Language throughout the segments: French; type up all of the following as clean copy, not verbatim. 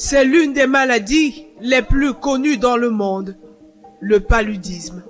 C'est l'une des maladies les plus connues dans le monde, le paludisme.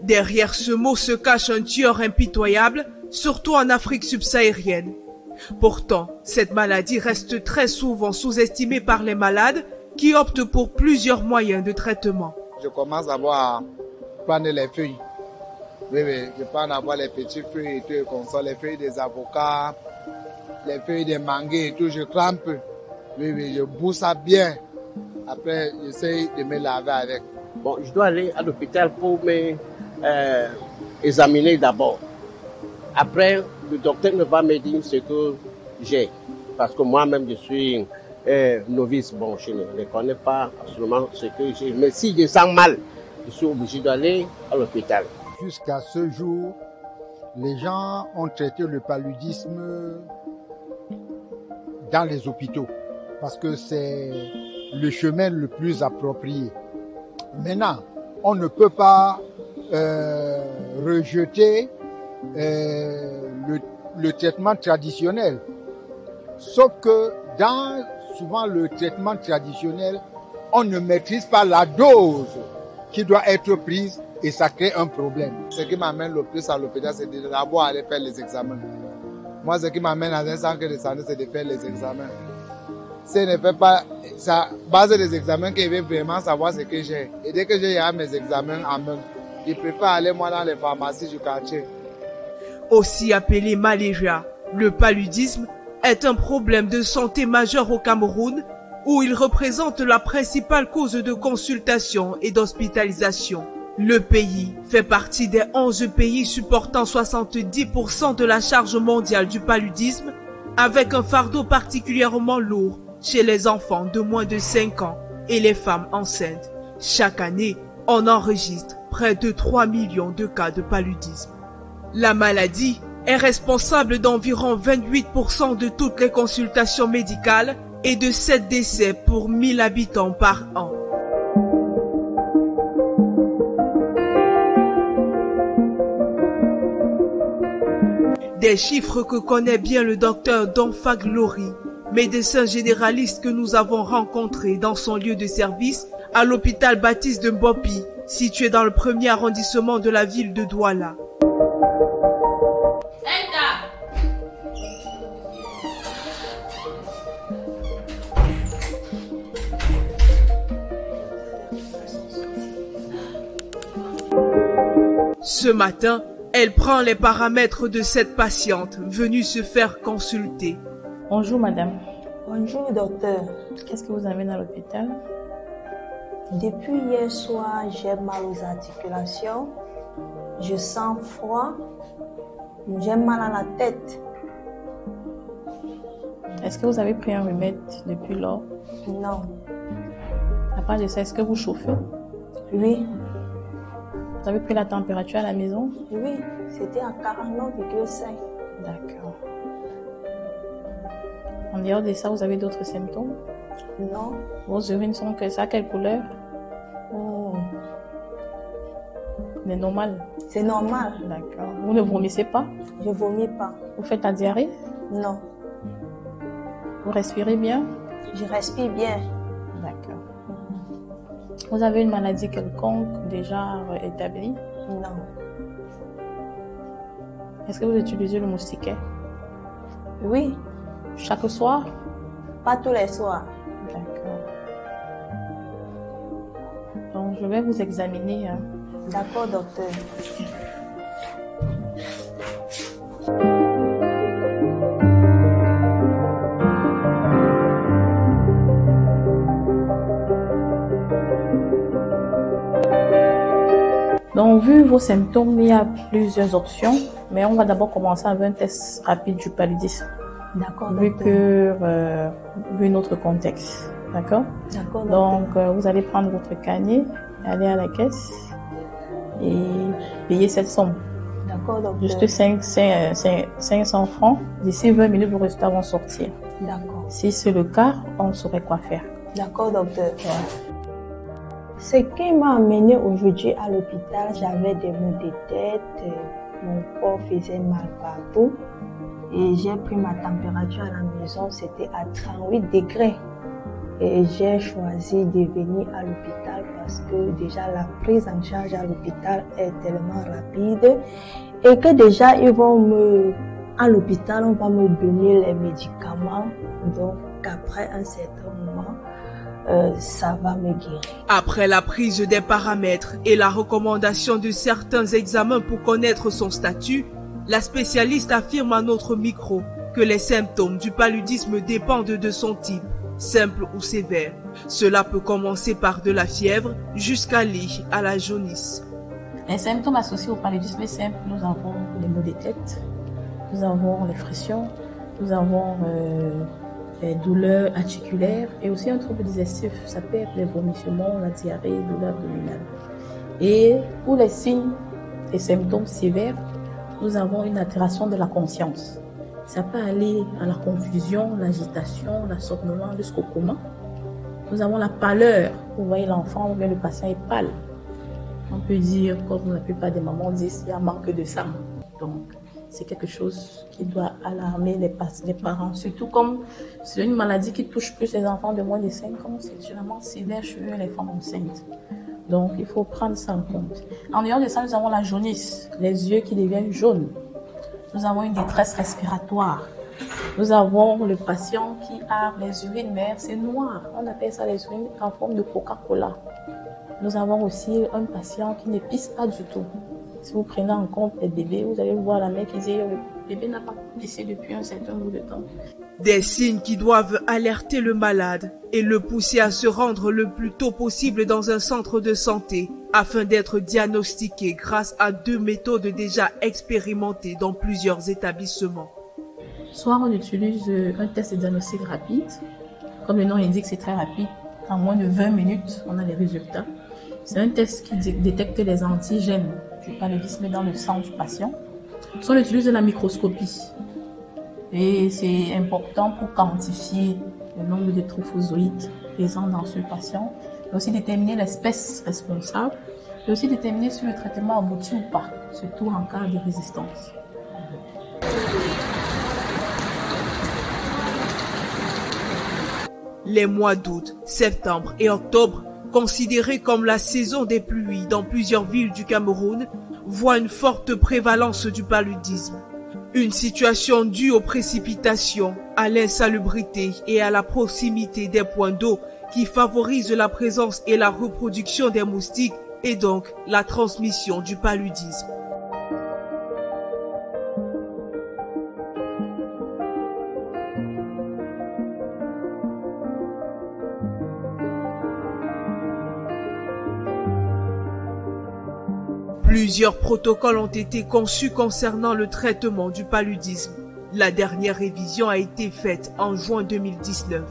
Derrière ce mot se cache un tueur impitoyable, surtout en Afrique subsaharienne. Pourtant, cette maladie reste très souvent sous-estimée par les malades qui optent pour plusieurs moyens de traitement. Je commence d'abord à prendre les feuilles. Oui, je prends d'abord les petits feuilles et tout, comme ça, les feuilles des avocats, les feuilles des manguiers et tout, je crampe. Oui, je boue ça bien. Après, j'essaie de me laver avec. Bon, je dois aller à l'hôpital pour me examiner d'abord. Après, le docteur ne va me dire ce que j'ai. Parce que moi-même, je suis novice. Bon, je ne connais pas absolument ce que j'ai. Mais si je sens mal, je suis obligé d'aller à l'hôpital. Jusqu'à ce jour, les gens ont traité le paludisme dans les hôpitaux parce que c'est le chemin le plus approprié. Maintenant, on ne peut pas rejeter le traitement traditionnel. Sauf que dans souvent le traitement traditionnel, on ne maîtrise pas la dose qui doit être prise et ça crée un problème. Ce qui m'amène le plus à l'hôpital, c'est d'abord aller faire les examens. Moi, ce qui m'amène à un centre de santé, c'est de faire les examens. Si je ne fais pas ça, base des examens, que je vais vraiment savoir ce que j'ai. Et dès que j'ai mes examens en main, je préfère aller moi dans les pharmacies du quartier. Aussi appelé malaria, le paludisme est un problème de santé majeur au Cameroun où il représente la principale cause de consultation et d'hospitalisation. Le pays fait partie des 11 pays supportant 70% de la charge mondiale du paludisme, avec un fardeau particulièrement lourd chez les enfants de moins de 5 ans et les femmes enceintes. Chaque année, on enregistre près de 3 millions de cas de paludisme. La maladie est responsable d'environ 28% de toutes les consultations médicales et de 7 décès pour 1000 habitants par an. Des chiffres que connaît bien le docteur Donfa Glory, médecin généraliste que nous avons rencontré dans son lieu de service à l'hôpital Baptiste de Mbopi, situé dans le 1er arrondissement de la ville de Douala. Ce matin, elle prend les paramètres de cette patiente venue se faire consulter. Bonjour madame. Bonjour docteur. Qu'est-ce que vous avez à l'hôpital? Depuis hier soir, j'ai mal aux articulations, je sens froid, j'ai mal à la tête. Est-ce que vous avez pris un remède depuis lors? Non. À part de ça, est-ce que vous chauffez? Oui. Vous avez pris la température à la maison? Oui, c'était à 49,5. D'accord. En dehors de ça, vous avez d'autres symptômes? Non. Vos urines sont que ça, quelle couleur? C'est normal? C'est normal. D'accord. Vous ne vomissez pas? Je vomis pas. Vous faites la diarrhée? Non. Vous respirez bien? Je respire bien. D'accord. Vous avez une maladie quelconque déjà établie? Non. Est-ce que vous utilisez le moustiquaire? Oui. Chaque soir? Pas tous les soirs. D'accord. Donc, je vais vous examiner. D'accord, docteur. Donc, vu vos symptômes, il y a plusieurs options, mais on va d'abord commencer avec un test rapide du paludisme. D'accord, vu notre contexte. D'accord? D'accord. Donc, vous allez prendre votre canier, aller à la caisse et payer cette somme. D'accord, docteur. Juste 500 francs. D'ici 20 minutes, vos résultats vont sortir. D'accord. Si c'est le cas, on saurait quoi faire. D'accord, docteur. Ce qui m'a amené aujourd'hui à l'hôpital, j'avais des maux de tête, mon corps faisait mal partout et j'ai pris ma température à la maison, c'était à 38 degrés. Et j'ai choisi de venir à l'hôpital parce que déjà la prise en charge à l'hôpital est tellement rapide et que déjà à l'hôpital, on va me donner les médicaments. Donc après un certain moment, ça va me guérir. Après la prise des paramètres et la recommandation de certains examens pour connaître son statut, la spécialiste affirme à notre micro que les symptômes du paludisme dépendent de son type, simple ou sévère. Cela peut commencer par de la fièvre jusqu'à aller à la jaunisse. Les symptômes associés au paludisme simple, nous avons les maux de tête, nous avons les frictions, nous avons les douleurs articulaires et aussi un trouble digestif. Ça peut être les vomissements, la diarrhée, douleurs abdominales. Et pour les signes et symptômes sévères, nous avons une altération de la conscience. Ça peut aller à la confusion, l'agitation, la somnolence jusqu'au coma. Nous avons la pâleur. Vous voyez l'enfant ou bien le patient est pâle. On peut dire, comme la plupart des mamans disent, il y a un manque de sang. Donc, c'est quelque chose qui doit alarmer les parents. Surtout comme c'est une maladie qui touche plus les enfants de moins de 5 ans. C'est généralement sévère chez les femmes enceintes. Donc, il faut prendre ça en compte. En dehors de ça, nous avons la jaunisse, les yeux qui deviennent jaunes. Nous avons une détresse respiratoire. Nous avons le patient qui a les urines, mais c'est noir. On appelle ça les urines en forme de Coca-Cola. Nous avons aussi un patient qui ne pisse pas du tout. Si vous prenez en compte les bébés, vous allez voir la mère qui dit le bébé n'a pas pissé depuis un certain bout de temps. Des signes qui doivent alerter le malade et le pousser à se rendre le plus tôt possible dans un centre de santé afin d'être diagnostiqué grâce à 2 méthodes déjà expérimentées dans plusieurs établissements. Soit on utilise un test de diagnostic rapide, comme le nom l'indique, c'est très rapide. En moins de 20 minutes, on a les résultats. C'est un test qui détecte les antigènes du paludisme dans le sang du patient. Soit on utilise la microscopie. Et c'est important pour quantifier le nombre de trophozoïdes présents dans ce patient. Et aussi déterminer l'espèce responsable. Et aussi déterminer si le traitement aboutit ou pas, surtout en cas de résistance. Les mois d'août, septembre et octobre, considérés comme la saison des pluies dans plusieurs villes du Cameroun, voient une forte prévalence du paludisme. Une situation due aux précipitations, à l'insalubrité et à la proximité des points d'eau qui favorisent la présence et la reproduction des moustiques et donc la transmission du paludisme. Plusieurs protocoles ont été conçus concernant le traitement du paludisme. La dernière révision a été faite en juin 2019.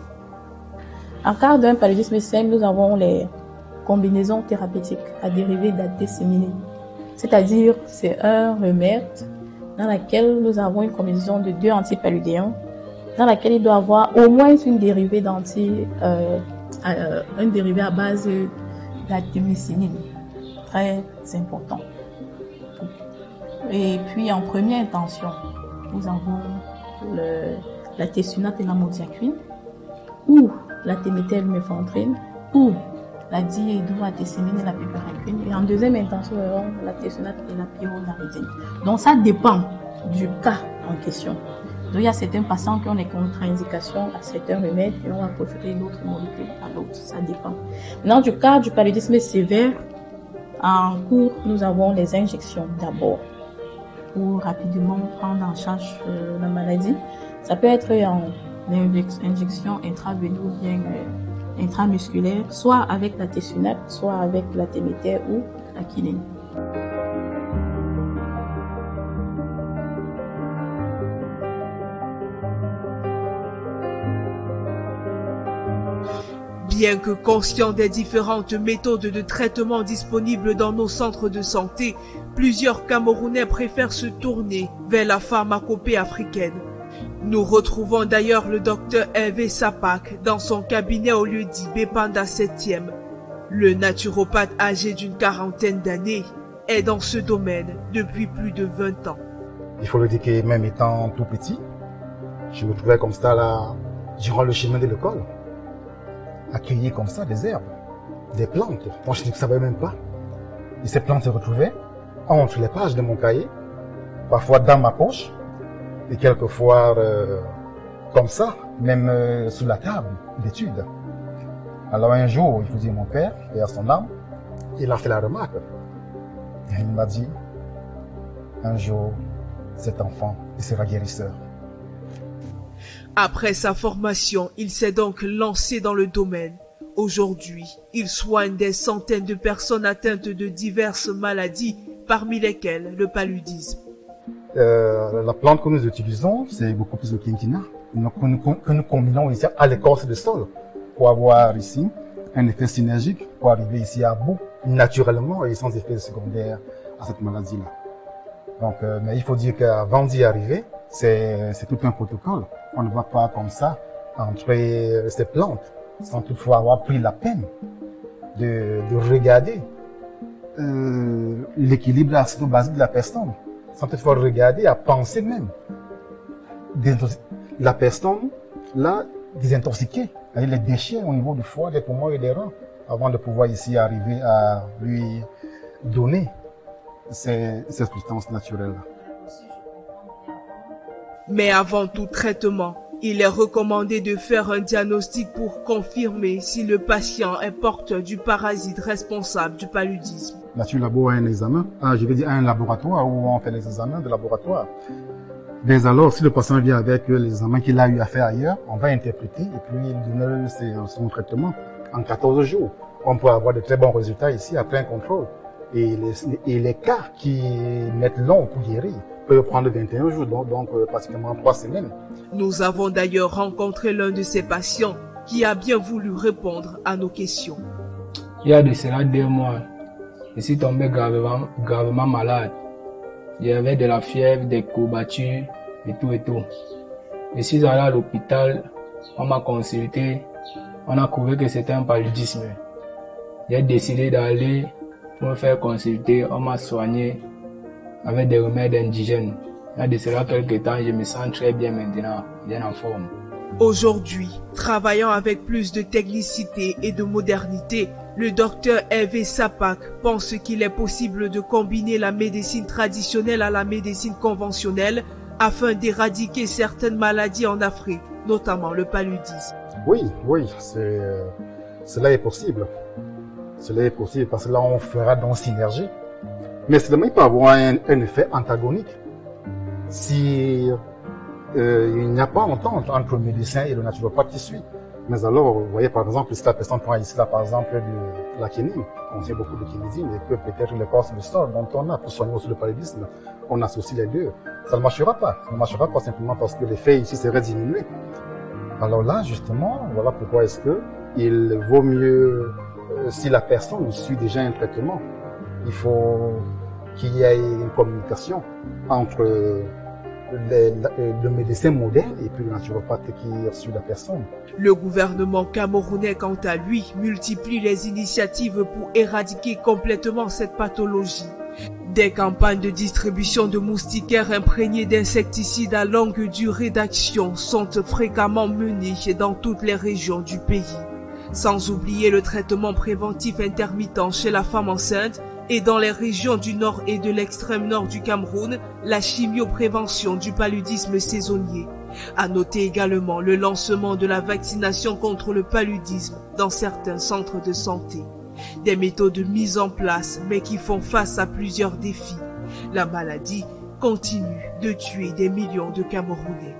En cas d'un paludisme simple, nous avons les combinaisons thérapeutiques à dérivés d'artémisinine. C'est-à-dire, c'est un remède dans lequel nous avons une combinaison de 2 antipaludéens, dans laquelle il doit avoir au moins une dérivée un dérivé à base d'artémisinine. Très important. Et puis en première intention, nous avons la tessunate et la modiaquine, ou la téméthylméphendrine, ou la dihydroartésimine et la piperaquine. Et en deuxième intention, nous avons la tessunate et la pyronaridine. Donc ça dépend du cas en question. Donc il y a certains patients qui ont des contre-indications à certains remèdes et on va préférer l'autre molécule à l'autre. Ça dépend. Dans le cas du paludisme sévère, en cours, nous avons les injections d'abord pour rapidement prendre en charge la maladie. Ça peut être en injection intraveineuse ou bien intramusculaire, soit avec la tessunate, soit avec la téméter ou la quinine. Bien que conscients des différentes méthodes de traitement disponibles dans nos centres de santé, plusieurs Camerounais préfèrent se tourner vers la pharmacopée africaine. Nous retrouvons d'ailleurs le docteur Hervé Sapak dans son cabinet au lieu-dit Bépanda 7e. Le naturopathe âgé d'une 40aine d'années est dans ce domaine depuis plus de 20 ans. Il faut le dire que même étant tout petit, je me trouvais comme ça là, durant le chemin de l'école. à cueillir comme ça des herbes, des plantes. Moi, je ne savais même pas. Et ces plantes se retrouvaient entre les pages de mon cahier, parfois dans ma poche, et quelquefois comme ça, même sous la table d'études. Alors un jour, il faut dire mon père, et à son âme, il a fait la remarque. Et il m'a dit, un jour, cet enfant, il sera guérisseur. Après sa formation, il s'est donc lancé dans le domaine. Aujourd'hui, il soigne des centaines de personnes atteintes de diverses maladies, parmi lesquelles le paludisme. La plante que nous utilisons, c'est beaucoup plus le quinquina, que nous combinons ici à l'écorce de sol, pour avoir ici un effet synergique, pour arriver ici à bout, naturellement et sans effet secondaire à cette maladie-là. Donc, mais il faut dire qu'avant d'y arriver, c'est tout un protocole. On ne va pas comme ça entrer ces plantes, sans toutefois avoir pris la peine de regarder l'équilibre acido-basique de la personne, sans toutefois regarder, à penser même la personne là désintoxiquée, avec les déchets au niveau du foie, des poumons et des reins, avant de pouvoir ici arriver à lui donner ces substances naturelles-là. Mais avant tout traitement, il est recommandé de faire un diagnostic pour confirmer si le patient est porteur du parasite responsable du paludisme. Nature Labo a un examen, je vais dire un laboratoire où on fait les examens de laboratoire. Dès alors, si le patient vient avec l'examen qu'il a eu à faire ailleurs, on va interpréter et puis donner son traitement en 14 jours. On peut avoir de très bons résultats ici après un contrôle. Et les cas qui mettent long pour guérir peuvent prendre 21 jours, donc pratiquement 3 semaines. Nous avons d'ailleurs rencontré l'un de ces patients qui a bien voulu répondre à nos questions. Il y a de cela 2 mois, je suis tombé gravement malade. J'avais de la fièvre, des courbatures et tout et tout. Je suis allé à l'hôpital, on m'a consulté, on a trouvé que c'était un paludisme. J'ai décidé d'aller pour me faire consulter, on m'a soigné avec des remèdes indigènes. Il y a de cela quelques temps, je me sens très bien maintenant, bien en forme. Aujourd'hui, travaillant avec plus de technicité et de modernité, le docteur Hervé Sapak pense qu'il est possible de combiner la médecine traditionnelle à la médecine conventionnelle afin d'éradiquer certaines maladies en Afrique, notamment le paludisme. Oui, cela est possible. Cela est possible parce que là, on fera dans synergie. Mais seulement, il peut avoir un effet antagonique. Si il n'y a pas entente entre le médecin et le naturopathe qui suit. Mais alors, vous voyez par exemple, si la personne prend ici, là, par exemple, de la quinine, on sait beaucoup de quinidine, et que peut-être l'écorce de sol dont on a pour soigner aussi le paludisme, on associe les deux. Ça ne marchera pas. Ça ne marchera pas simplement parce que l'effet ici serait diminué. Alors là, justement, voilà pourquoi est-ce que il vaut mieux, si la personne suit déjà un traitement, il faut qu'il y ait une communication entre le médecin moderne et puis le naturopathe qui suit la personne. Le gouvernement camerounais, quant à lui, multiplie les initiatives pour éradiquer complètement cette pathologie. Des campagnes de distribution de moustiquaires imprégnés d'insecticides à longue durée d'action sont fréquemment menées dans toutes les régions du pays. Sans oublier le traitement préventif intermittent chez la femme enceinte et dans les régions du nord et de l'extrême nord du Cameroun, la chimioprévention du paludisme saisonnier. À noter également le lancement de la vaccination contre le paludisme dans certains centres de santé. Des méthodes mises en place mais qui font face à plusieurs défis. La maladie continue de tuer des millions de Camerounais.